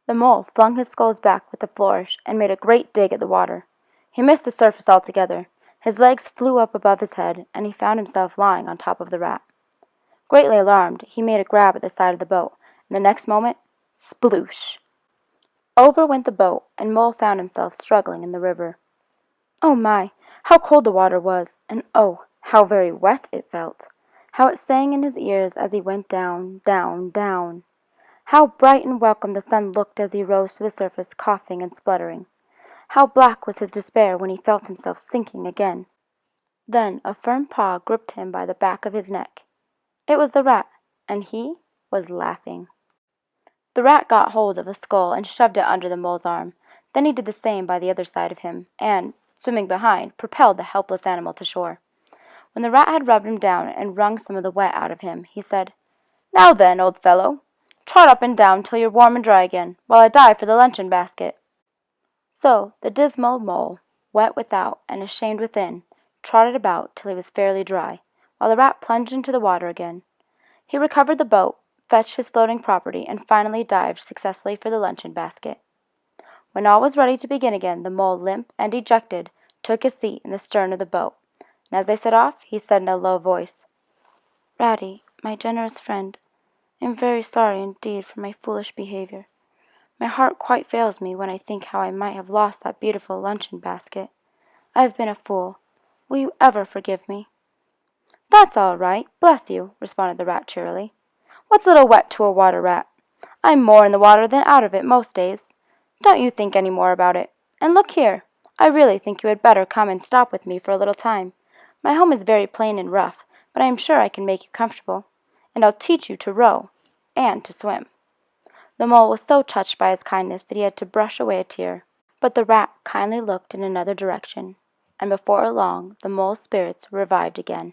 The mole flung his sculls back with a flourish and made a great dig at the water. He missed the surface altogether. His legs flew up above his head, and he found himself lying on top of the rat. Greatly alarmed, he made a grab at the side of the boat, and the next moment, sploosh! Over went the boat, and Mole found himself struggling in the river. Oh my, how cold the water was, and oh, how very wet it felt! How it sang in his ears as he went down, down, down! How bright and welcome the sun looked as he rose to the surface, coughing and spluttering! How black was his despair when he felt himself sinking again! Then a firm paw gripped him by the back of his neck. It was the rat, and he was laughing. The rat got hold of a skull and shoved it under the mole's arm. Then he did the same by the other side of him, and, swimming behind, propelled the helpless animal to shore. When the rat had rubbed him down and wrung some of the wet out of him, he said, "Now then, old fellow, trot up and down till you're warm and dry again, while I dive for the luncheon basket." So the dismal mole, wet without and ashamed within, trotted about till he was fairly dry, while the rat plunged into the water again. He recovered the boat, fetched his floating property, and finally dived successfully for the luncheon basket. When all was ready to begin again, the mole, limp and dejected, took his seat in the stern of the boat, and as they set off, he said in a low voice, "Ratty, my generous friend, I am very sorry indeed for my foolish behavior. My heart quite fails me when I think how I might have lost that beautiful luncheon basket. I have been a fool. Will you ever forgive me?" "That's all right, bless you," responded the rat cheerily. "What's a little wet to a water rat? I'm more in the water than out of it most days. Don't you think any more about it. And look here, I really think you had better come and stop with me for a little time. My home is very plain and rough, but I am sure I can make you comfortable. And I'll teach you to row and to swim." The mole was so touched by his kindness that he had to brush away a tear. But the rat kindly looked in another direction, and before long the mole's spirits revived again.